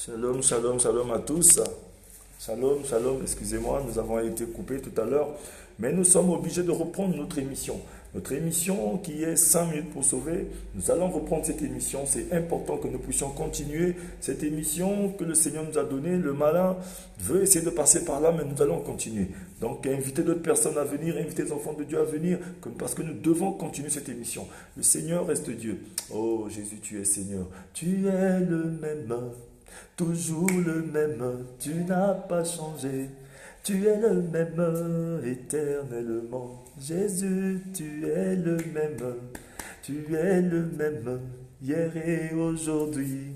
Shalom, shalom, shalom à tous. Shalom, shalom, excusez-moi, nous avons été coupés tout à l'heure, mais nous sommes obligés de reprendre notre émission. Notre émission qui est 5 minutes pour sauver, nous allons reprendre cette émission. C'est important que nous puissions continuer cette émission que le Seigneur nous a donnée. Le malin veut essayer de passer par là, mais nous allons continuer. Donc, invitez d'autres personnes à venir, invitez les enfants de Dieu à venir, parce que nous devons continuer cette émission. Le Seigneur reste Dieu. Oh Jésus, tu es Seigneur. Tu es le même. Toujours le même, tu n'as pas changé. Tu es le même éternellement. Jésus, tu es le même. Tu es le même hier et aujourd'hui.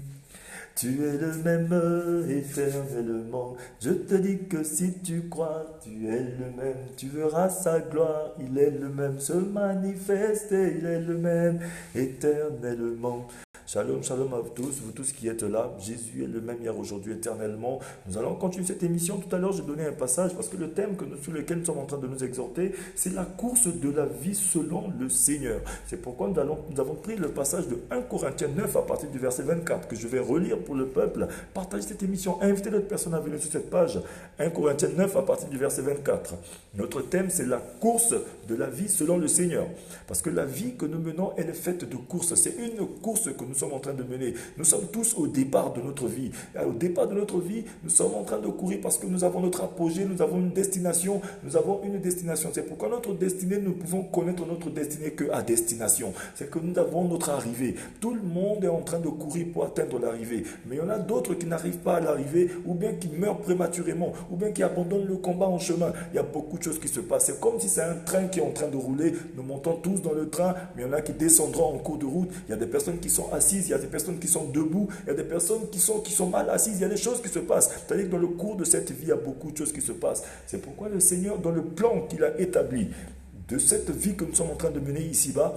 Tu es le même éternellement. Je te dis que si tu crois, tu es le même. Tu verras sa gloire, il est le même. Se manifester, il est le même éternellement. Shalom, shalom à vous tous qui êtes là. Jésus est le même hier, aujourd'hui, éternellement. Nous allons continuer cette émission. Tout à l'heure, j'ai donné un passage parce que le thème sur lequel nous sommes en train de nous exhorter, c'est la course de la vie selon le Seigneur. C'est pourquoi nous avons pris le passage de 1 Corinthiens 9 à partir du verset 24 que je vais relire pour le peuple. Partagez cette émission. Invitez d'autres personnes à venir sur cette page. 1 Corinthiens 9 à partir du verset 24. Notre thème, c'est la course de la vie selon le Seigneur. Parce que la vie que nous menons, elle est faite de courses. C'est une course que nous sommes en train de mener. Nous sommes tous au départ de notre vie. Au départ de notre vie, nous sommes en train de courir parce que nous avons notre apogée, nous avons une destination. Nous avons une destination. C'est pourquoi notre destinée, nous pouvons connaître notre destinée qu'à destination. C'est que nous avons notre arrivée. Tout le monde est en train de courir pour atteindre l'arrivée. Mais il y en a d'autres qui n'arrivent pas à l'arrivée ou bien qui meurent prématurément ou bien qui abandonnent le combat en chemin. Il y a beaucoup de choses qui se passent. C'est comme si c'est un train qui est en train de rouler. Nous montons tous dans le train, mais il y en a qui descendront en cours de route. Il y a des personnes qui sont assises, il y a des personnes qui sont debout, il y a des personnes qui sont mal assises. Il y a des choses qui se passent. C'est-à-dire que dans le cours de cette vie, il y a beaucoup de choses qui se passent. C'est pourquoi le Seigneur, dans le plan qu'il a établi de cette vie que nous sommes en train de mener ici-bas,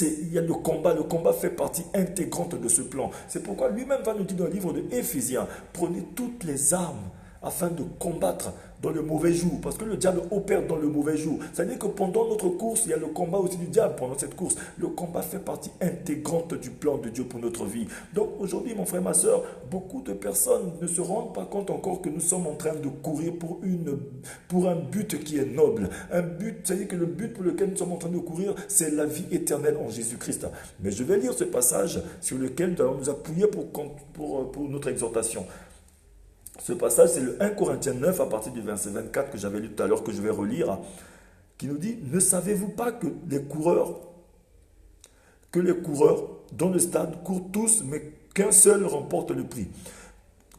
il y a le combat fait partie intégrante de ce plan. C'est pourquoi lui-même va nous dire dans le livre de Éphésiens, prenez toutes les armes afin de combattre dans le mauvais jour, parce que le diable opère dans le mauvais jour. C'est-à-dire que pendant notre course, il y a le combat aussi du diable pendant cette course. Le combat fait partie intégrante du plan de Dieu pour notre vie. Donc aujourd'hui, mon frère, ma soeur, beaucoup de personnes ne se rendent pas compte encore que nous sommes en train de courir pour un but qui est noble. Un but, c'est-à-dire que le but pour lequel nous sommes en train de courir, c'est la vie éternelle en Jésus-Christ. Mais je vais lire ce passage sur lequel nous allons nous appuyer pour notre exhortation. Ce passage, c'est le 1 Corinthiens 9 à partir du verset 24 que j'avais lu tout à l'heure, que je vais relire, qui nous dit, ne savez-vous pas que les coureurs dans le stade courent tous, mais qu'un seul remporte le prix.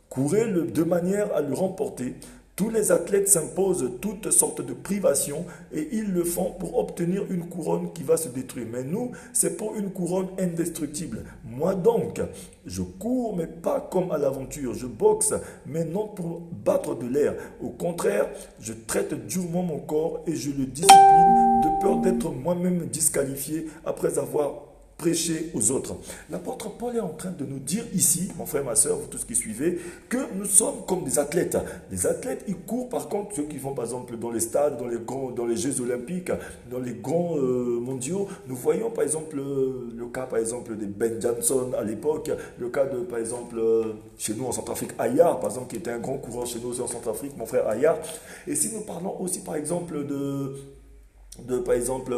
Courez de manière à le remporter. Tous les athlètes s'imposent toutes sortes de privations et ils le font pour obtenir une couronne qui va se détruire. Mais nous, c'est pour une couronne indestructible. Moi donc, je cours, mais pas comme à l'aventure. Je boxe, mais non pour battre de l'air. Au contraire, je traite durement mon corps et je le discipline de peur d'être moi-même disqualifié après avoir prêcher aux autres. L'apôtre Paul est en train de nous dire ici, mon frère, ma soeur, vous tous qui suivez, que nous sommes comme des athlètes. Les athlètes, ils courent, par contre, ceux qui vont par exemple dans les stades, dans les Jeux Olympiques, dans les grands mondiaux, nous voyons par exemple le cas par exemple de Ben Johnson à l'époque, le cas de par exemple chez nous en Centrafrique, Ayar, par exemple, qui était un grand coureur chez nous en Centrafrique, mon frère Ayar. Et si nous parlons aussi par exemple par exemple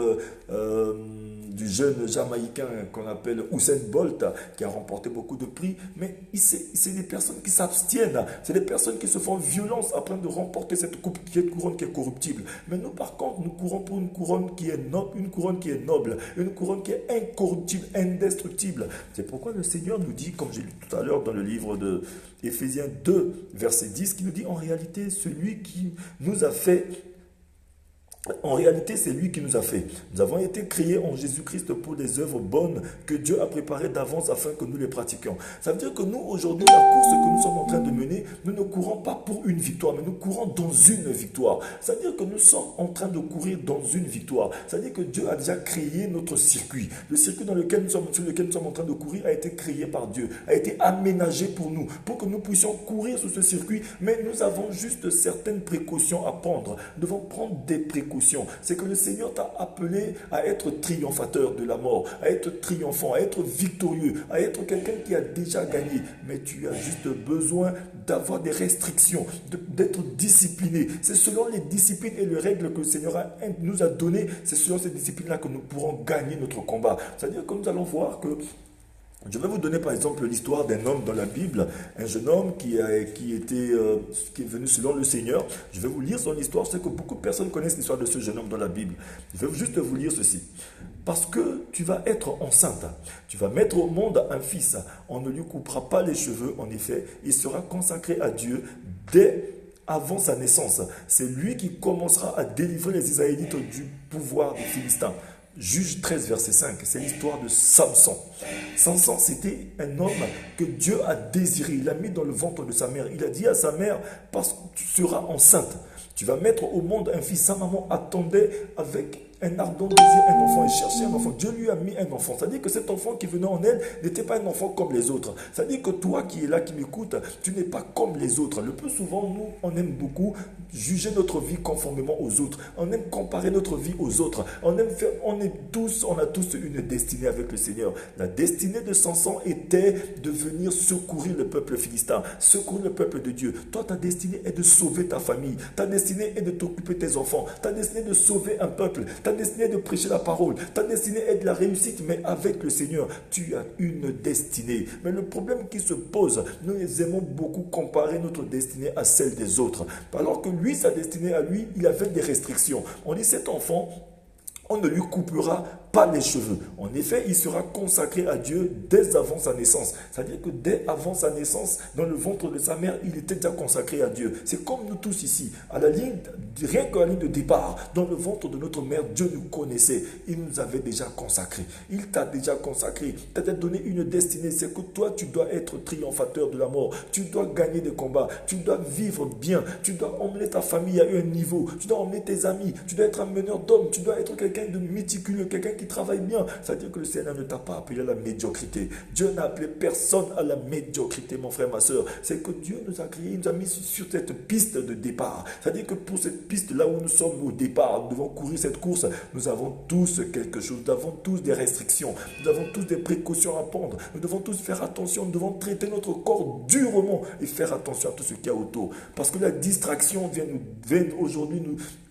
du jeune Jamaïcain qu'on appelle Usain Bolt, qui a remporté beaucoup de prix, mais c'est des personnes qui s'abstiennent, c'est des personnes qui se font violence afin de remporter cette couronne qui est corruptible. Mais nous, par contre, nous courons pour une couronne qui est noble, une couronne qui est incorruptible, indestructible. C'est pourquoi le Seigneur nous dit, comme j'ai lu tout à l'heure dans le livre de Éphésiens 2, verset 10, qui nous dit en réalité, celui qui nous a fait. En réalité, c'est lui qui nous a fait. Nous avons été créés en Jésus-Christ pour des œuvres bonnes que Dieu a préparées d'avance afin que nous les pratiquions. Ça veut dire que nous, aujourd'hui, la course que nous sommes en train de mener, nous ne courons pas pour une victoire, mais nous courons dans une victoire. Ça veut dire que nous sommes en train de courir dans une victoire. Ça veut dire que Dieu a déjà créé notre circuit. Le circuit sur lequel nous sommes en train de courir a été créé par Dieu, a été aménagé pour nous, pour que nous puissions courir sur ce circuit. Mais nous avons juste certaines précautions à prendre. Nous devons prendre des précautions précautions. C'est que le Seigneur t'a appelé à être triomphateur de la mort, à être triomphant, à être victorieux, à être quelqu'un qui a déjà gagné. Mais tu as juste besoin d'avoir des restrictions, d'être discipliné. C'est selon les disciplines et les règles que le Seigneur nous a données, c'est selon ces disciplines-là que nous pourrons gagner notre combat. C'est-à-dire que nous allons voir que je vais vous donner par exemple l'histoire d'un homme dans la Bible, un jeune homme qui est venu selon le Seigneur. Je vais vous lire son histoire. Je sais que beaucoup de personnes connaissent l'histoire de ce jeune homme dans la Bible. Je vais juste vous lire ceci. Parce que tu vas être enceinte, tu vas mettre au monde un fils. On ne lui coupera pas les cheveux, en effet. Il sera consacré à Dieu dès avant sa naissance. C'est lui qui commencera à délivrer les Israélites du pouvoir des Philistins. Juge 13, verset 5, c'est l'histoire de Samson. Samson, c'était un homme que Dieu a désiré. Il l'a mis dans le ventre de sa mère. Il a dit à sa mère, parce que tu seras enceinte, tu vas mettre au monde un fils. Sa maman attendait avec un ardent désir un enfant. Il cherchait un enfant. Dieu lui a mis un enfant. C'est-à-dire que cet enfant qui venait en elle n'était pas un enfant comme les autres. C'est-à-dire que toi qui es là, qui m'écoutes, tu n'es pas comme les autres. Le plus souvent, nous, on aime beaucoup juger notre vie conformément aux autres. On aime comparer notre vie aux autres. On a tous une destinée avec le Seigneur. La destinée de Samson était de venir secourir le peuple philistin, secourir le peuple de Dieu. Toi, ta destinée est de sauver ta famille. Ta destinée est de t'occuper de tes enfants. Ta destinée est de sauver un peuple. Ta destinée est de prêcher la parole. Ta destinée est de la réussite, mais avec le Seigneur, tu as une destinée. Mais le problème qui se pose, nous aimons beaucoup comparer notre destinée à celle des autres. Alors que lui, sa destinée à lui, il avait des restrictions. On dit, cet enfant, on ne lui coupera pas les cheveux. En effet, il sera consacré à Dieu dès avant sa naissance. C'est-à-dire que dès avant sa naissance, dans le ventre de sa mère, il était déjà consacré à Dieu. C'est comme nous tous ici, à la ligne, rien qu'à la ligne de départ, dans le ventre de notre mère, Dieu nous connaissait. Il nous avait déjà consacrés. Il t'a déjà consacré. Il t'a donné une destinée. C'est que toi, tu dois être triomphateur de la mort. Tu dois gagner des combats. Tu dois vivre bien. Tu dois emmener ta famille à un niveau. Tu dois emmener tes amis. Tu dois être un meneur d'hommes. Tu dois être quelqu'un de méticuleux, quelqu'un qui travaille bien. C'est-à-dire que le Seigneur ne t'a pas appelé à la médiocrité. Dieu n'a appelé personne à la médiocrité, mon frère, ma soeur. C'est que Dieu nous a créé, il nous a mis sur cette piste de départ. C'est-à-dire que pour cette piste, là où nous sommes au départ, nous devons courir cette course, nous avons tous quelque chose, nous avons tous des restrictions, nous avons tous des précautions à prendre, nous devons tous faire attention, nous devons traiter notre corps durement et faire attention à tout ce qu'il y a autour. Parce que la distraction vient aujourd'hui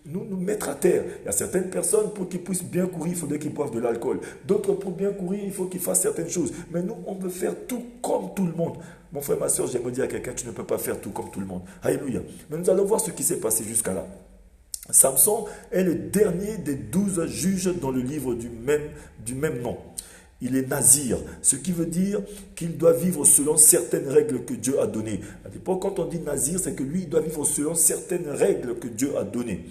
nous mettre à terre. Il y a certaines personnes, pour qu'ils puissent bien courir, il faudrait qu'ils boivent de l'alcool. D'autres, pour bien courir, il faut qu'ils fassent certaines choses. Mais nous, on veut faire tout comme tout le monde. Mon frère, ma soeur, j'aimerais dire à quelqu'un, tu ne peux pas faire tout comme tout le monde. Alléluia. Mais nous allons voir ce qui s'est passé jusqu'à là. Samson est le dernier des 12 juges dans le livre du même nom. Il est nazir, ce qui veut dire qu'il doit vivre selon certaines règles que Dieu a données. À l'époque, quand on dit nazir, c'est que lui, il doit vivre selon certaines règles que Dieu a données.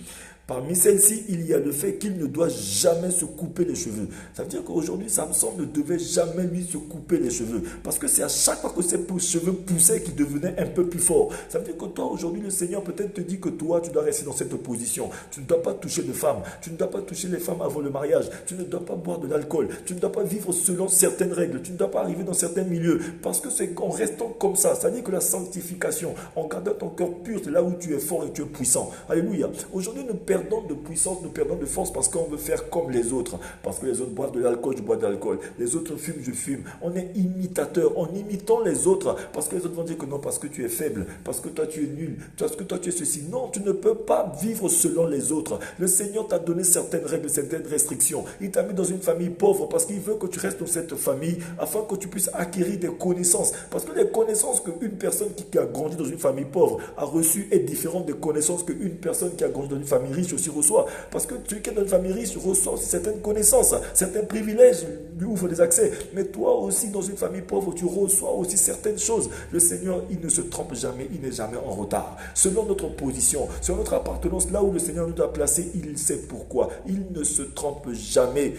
Parmi celles-ci, il y a le fait qu'il ne doit jamais se couper les cheveux. Ça veut dire qu'aujourd'hui, Samson ne devait jamais lui se couper les cheveux. Parce que c'est à chaque fois que ses cheveux poussaient qu'il devenait un peu plus fort. Ça veut dire que toi, aujourd'hui, le Seigneur peut-être te dit que toi, tu dois rester dans cette position. Tu ne dois pas toucher de femmes. Tu ne dois pas toucher les femmes avant le mariage. Tu ne dois pas boire de l'alcool. Tu ne dois pas vivre selon certaines règles. Tu ne dois pas arriver dans certains milieux. Parce que c'est en restant comme ça. Ça veut dire que la sanctification, en gardant ton cœur pur, c'est là où tu es fort et tu es puissant. Alléluia. Aujourd'hui, nous perdons de puissance, nous perdons de force parce qu'on veut faire comme les autres. Parce que les autres boivent de l'alcool, je bois de l'alcool. Les autres fument, je fume. On est imitateur, en imitant les autres. Parce que les autres vont dire que non, parce que tu es faible, parce que toi tu es nul, parce que toi tu es ceci. Non, tu ne peux pas vivre selon les autres. Le Seigneur t'a donné certaines règles, certaines restrictions. Il t'a mis dans une famille pauvre parce qu'il veut que tu restes dans cette famille afin que tu puisses acquérir des connaissances. Parce que les connaissances qu'une personne qui a grandi dans une famille pauvre a reçues est différente des connaissances qu'une personne qui a grandi dans une famille riche aussi reçoit. Parce que celui qui est dans une famille riche reçoit aussi certaines connaissances, certains privilèges lui ouvrent des accès. Mais toi aussi, dans une famille pauvre, tu reçois aussi certaines choses. Le Seigneur, il ne se trompe jamais, il n'est jamais en retard. Selon notre position, selon notre appartenance, là où le Seigneur nous a placés, il sait pourquoi. Il ne se trompe jamais.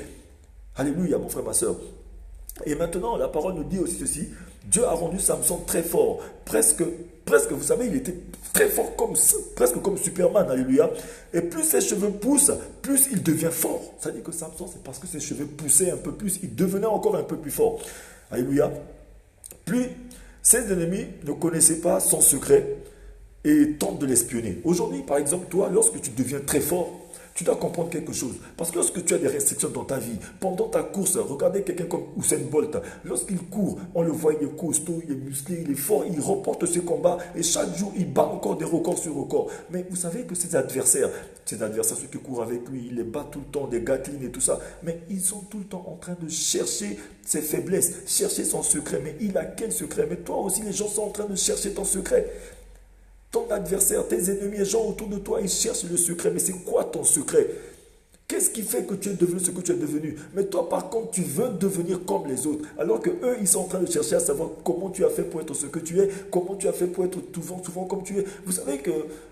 Alléluia, mon frère, ma soeur. Et maintenant, la parole nous dit aussi ceci. Dieu a rendu Samson très fort. Presque, vous savez, il était très fort, presque comme Superman, alléluia. Et plus ses cheveux poussent, plus il devient fort. Ça dit que Samson, c'est parce que ses cheveux poussaient un peu plus, il devenait encore un peu plus fort. Alléluia. Puis, ses ennemis ne connaissaient pas son secret et tentent de l'espionner. Aujourd'hui, par exemple, toi, lorsque tu deviens très fort, Tu dois comprendre quelque chose. Parce que lorsque tu as des restrictions dans ta vie, pendant ta course, regardez quelqu'un comme Usain Bolt. Lorsqu'il court, on le voit, il est costaud, il est musclé, il est fort, il remporte ses combats et chaque jour, il bat encore des records sur records. Mais vous savez que ses adversaires, ceux qui courent avec lui, il les bat tout le temps, des Gatlin et tout ça. Mais ils sont tout le temps en train de chercher ses faiblesses, chercher son secret. Mais il a quel secret? Mais toi aussi, les gens sont en train de chercher ton secret. Ton adversaire, tes ennemis, les gens autour de toi, ils cherchent le secret. Mais c'est quoi ton secret? Qu'est-ce qui fait que tu es devenu ce que tu es devenu? Mais toi, par contre, tu veux devenir comme les autres. Alors que eux, ils sont en train de chercher à savoir comment tu as fait pour être ce que tu es, comment tu as fait pour être souvent comme tu es. Vous savez que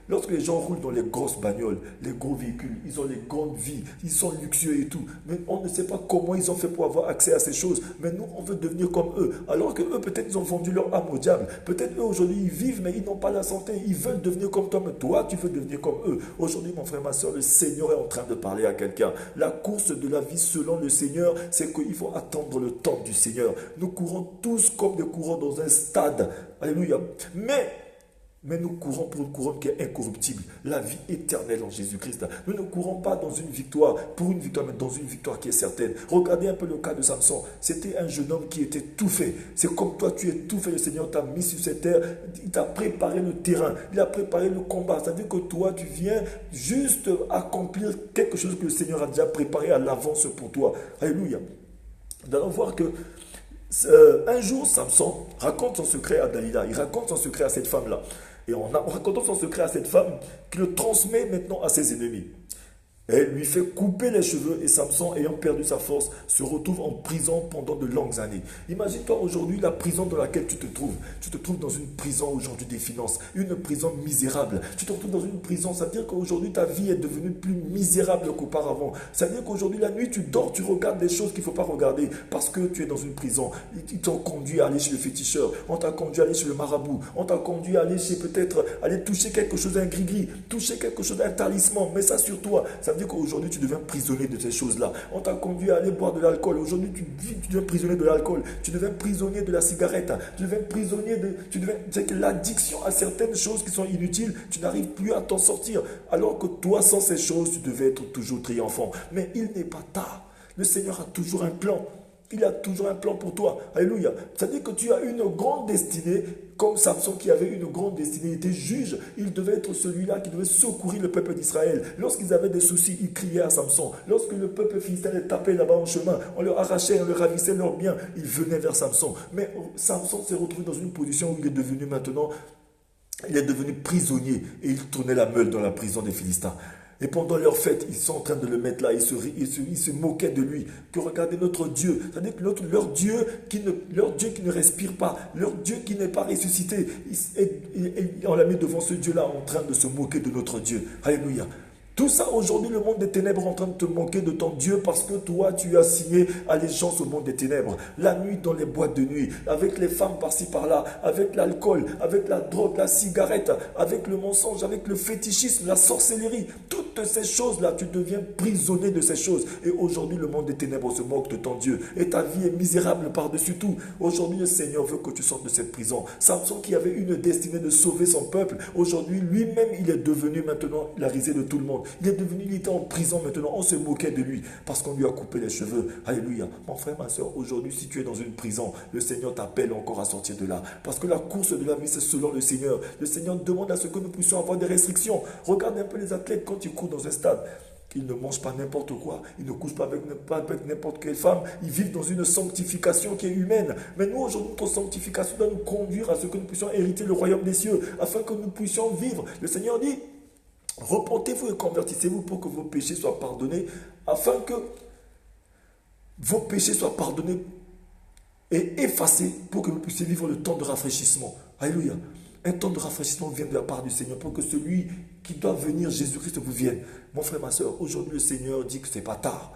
lorsque les gens roulent dans les grosses bagnoles, les gros véhicules, ils ont les grandes vies, ils sont luxueux et tout. Mais on ne sait pas comment ils ont fait pour avoir accès à ces choses. Mais nous, on veut devenir comme eux. Alors que eux, peut-être, ils ont vendu leur âme au diable. Peut-être eux, aujourd'hui, ils vivent, mais ils n'ont pas la santé. Ils veulent devenir comme toi, mais toi, tu veux devenir comme eux. Aujourd'hui, mon frère, ma soeur, le Seigneur est en train de parler à quelqu'un. La course de la vie selon le Seigneur, c'est qu'il faut attendre le temps du Seigneur. Nous courons tous comme des coureurs dans un stade. Alléluia. Mais nous courons pour une couronne qui est incorruptible, la vie éternelle en Jésus-Christ. Nous ne courons pas dans une victoire, pour une victoire, mais dans une victoire qui est certaine. Regardez un peu le cas de Samson. C'était un jeune homme qui était tout fait. C'est comme toi, tu es tout fait. Le Seigneur t'a mis sur cette terre, il t'a préparé le terrain, il a préparé le combat. C'est-à-dire que toi, tu viens juste accomplir quelque chose que le Seigneur a déjà préparé à l'avance pour toi. Alléluia. Nous allons voir que un jour, Samson raconte son secret à Dalila. Il raconte son secret à cette femme-là. Et en racontant son secret à cette femme, qui le transmet maintenant à ses ennemis. Elle lui fait couper les cheveux et Samson, ayant perdu sa force, se retrouve en prison pendant de longues années. Imagine-toi aujourd'hui la prison dans laquelle tu te trouves. Tu te trouves dans une prison aujourd'hui des finances, une prison misérable. Tu te retrouves dans une prison, ça veut dire qu'aujourd'hui ta vie est devenue plus misérable qu'auparavant. Ça veut dire qu'aujourd'hui la nuit tu dors, tu regardes des choses qu'il ne faut pas regarder parce que tu es dans une prison. Ils t'ont conduit à aller chez le féticheur, on t'a conduit à aller chez le marabout, on t'a conduit à aller chez peut-être aller toucher quelque chose, un gris-gris, toucher quelque chose, un talisman, mets ça sur toi. Ça veut dire qu'aujourd'hui tu deviens prisonnier de ces choses-là. On t'a conduit à aller boire de l'alcool. Aujourd'hui tu deviens prisonnier de l'alcool. Tu deviens prisonnier de la cigarette. Tu deviens prisonnier de... C'est que l'addiction à certaines choses qui sont inutiles, tu n'arrives plus à t'en sortir. Alors que toi, sans ces choses, tu devais être toujours triomphant. Mais il n'est pas tard. Le Seigneur a toujours un plan. Il a toujours un plan pour toi. Alléluia. C'est-à-dire que tu as une grande destinée, comme Samson qui avait une grande destinée. Il était juge. Il devait être celui-là qui devait secourir le peuple d'Israël. Lorsqu'ils avaient des soucis, ils criaient à Samson. Lorsque le peuple philistin les tapait là-bas en chemin, on leur arrachait, on leur ravissait leurs biens, ils venaient vers Samson. Mais Samson s'est retrouvé dans une position où il est devenu maintenant, il est devenu prisonnier et il tournait la meule dans la prison des Philistins. Et pendant leur fête, ils sont en train de le mettre là, ils se moquaient de lui. Que regardez notre Dieu, c'est-à-dire que leur Dieu qui ne respire pas, leur Dieu qui n'est pas ressuscité, on l'a mis devant ce Dieu-là en train de se moquer de notre Dieu. Alléluia. Tout ça, aujourd'hui, le monde des ténèbres est en train de te moquer de ton Dieu parce que toi, tu as signé allégeance au monde des ténèbres. La nuit, dans les boîtes de nuit, avec les femmes par-ci par-là, avec l'alcool, avec la drogue, la cigarette, avec le mensonge, avec le fétichisme, la sorcellerie. Toutes ces choses-là, tu deviens prisonnier de ces choses. Et aujourd'hui, le monde des ténèbres se moque de ton Dieu. Et ta vie est misérable par-dessus tout. Aujourd'hui, le Seigneur veut que tu sortes de cette prison. Samson qui avait une destinée de sauver son peuple, aujourd'hui, lui-même, il est devenu maintenant la risée de tout le monde. Il était en prison maintenant. On se moquait de lui parce qu'on lui a coupé les cheveux. Alléluia. Mon frère, ma soeur, aujourd'hui, si tu es dans une prison, le Seigneur t'appelle encore à sortir de là. Parce que la course de la vie, c'est selon le Seigneur. Le Seigneur demande à ce que nous puissions avoir des restrictions. Regarde un peu les athlètes quand ils courent dans un stade. Ils ne mangent pas n'importe quoi. Ils ne couchent pas avec n'importe quelle femme. Ils vivent dans une sanctification qui est humaine. Mais nous, aujourd'hui, notre sanctification doit nous conduire à ce que nous puissions hériter le royaume des cieux, afin que nous puissions vivre. Le Seigneur dit, repentez-vous et convertissez-vous pour que vos péchés soient pardonnés, afin que vos péchés soient pardonnés et effacés pour que vous puissiez vivre le temps de rafraîchissement. Alléluia. Un temps de rafraîchissement vient de la part du Seigneur pour que celui qui doit venir, Jésus-Christ, vous vienne. Mon frère, ma soeur, aujourd'hui le Seigneur dit que ce n'est pas tard.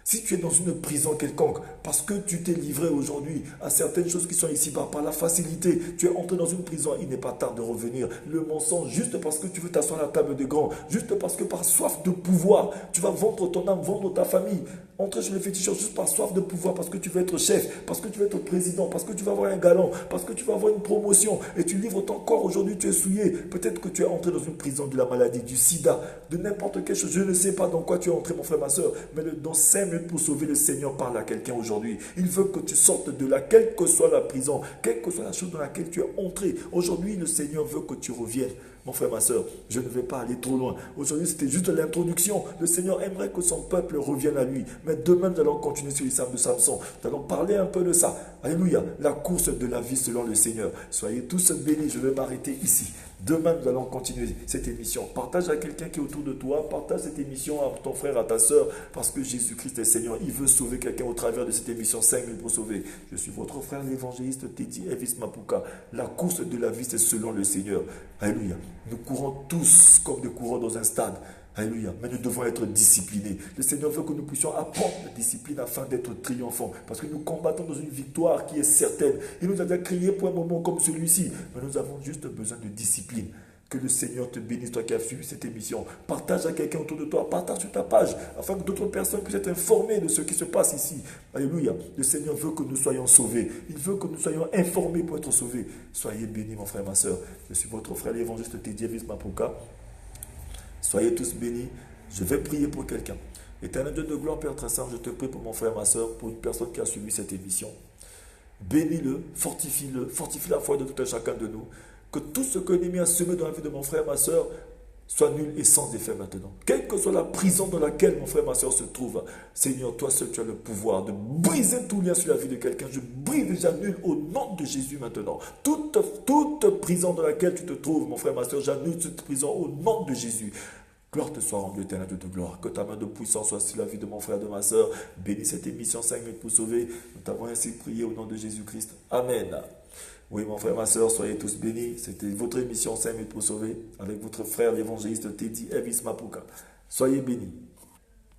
Si tu es dans une prison quelconque, parce que tu t'es livré aujourd'hui à certaines choses qui sont ici-bas, par la facilité, tu es entré dans une prison, il n'est pas tard de revenir. Le mensonge, juste parce que tu veux t'asseoir à la table des grands, juste parce que par soif de pouvoir, tu vas vendre ton âme, vendre ta famille. entrer chez les féticheurs juste par soif de pouvoir, parce que tu veux être chef, parce que tu veux être président, parce que tu vas avoir un galon, parce que tu vas avoir une promotion, et tu livres ton corps aujourd'hui, tu es souillé. Peut-être que tu es entré dans une prison de la maladie, du sida, de n'importe quelle chose. Je ne sais pas dans quoi tu es entré, mon frère, ma soeur, mais dans 5 minutes pour sauver le Seigneur parle à quelqu'un aujourd'hui. Il veut que tu sortes de là, quelle que soit la prison, quelle que soit la chose dans laquelle tu es entré. Aujourd'hui, le Seigneur veut que tu reviennes. Mon frère, ma soeur, je ne vais pas aller trop loin. Aujourd'hui, c'était juste l'introduction. Le Seigneur aimerait que son peuple revienne à lui. Mais demain, nous allons continuer sur l'histoire de Samson. Nous allons parler un peu de ça. Alléluia. La course de la vie selon le Seigneur. Soyez tous bénis. Je vais m'arrêter ici. Demain, nous allons continuer cette émission. Partage à quelqu'un qui est autour de toi. Partage cette émission à ton frère, à ta soeur. Parce que Jésus-Christ est Seigneur. Il veut sauver quelqu'un au travers de cette émission. 5 000 pour sauver. Je suis votre frère, l'évangéliste Teddy Elvis Mapuka. La course de la vie, c'est selon le Seigneur. Alléluia. Nous courons tous comme des coureurs dans un stade. Alléluia. Mais nous devons être disciplinés. Le Seigneur veut que nous puissions apprendre la discipline afin d'être triomphants. Parce que nous combattons dans une victoire qui est certaine. Il nous a déjà crié pour un moment comme celui-ci. Mais nous avons juste besoin de discipline. Que le Seigneur te bénisse, toi qui as suivi cette émission. Partage à quelqu'un autour de toi, partage sur ta page, afin que d'autres personnes puissent être informées de ce qui se passe ici. Alléluia. Le Seigneur veut que nous soyons sauvés. Il veut que nous soyons informés pour être sauvés. Soyez bénis, mon frère, ma soeur. Je suis votre frère, l'évangéliste Teddy Elvis Mapuka. Soyez tous bénis. Je vais prier pour quelqu'un. Éternel Dieu de gloire, Père très saint, je te prie pour mon frère, ma soeur, pour une personne qui a suivi cette émission. Bénis-le, fortifie la foi de tout un chacun de nous. Que tout ce que l'ennemi a semé dans la vie de mon frère, ma soeur, soit nul et sans effet maintenant. Quelle que soit la prison dans laquelle mon frère, ma soeur se trouve, Seigneur, toi seul, tu as le pouvoir de briser tout lien sur la vie de quelqu'un. Je brise déjà nul au nom de Jésus maintenant. Toute prison dans laquelle tu te trouves, mon frère, ma soeur, j'annule cette prison au nom de Jésus. Gloire te soit rendue, éternel Dieu de gloire. Que ta main de puissance soit sur la vie de mon frère, de ma soeur. Bénis cette émission 5 minutes pour sauver. Nous t'avons ainsi prié au nom de Jésus-Christ. Amen. Oui, mon frère, ma soeur, soyez tous bénis. C'était votre émission 5 minutes pour sauver avec votre frère, l'évangéliste Teddy Elvis Mapuka. Soyez bénis.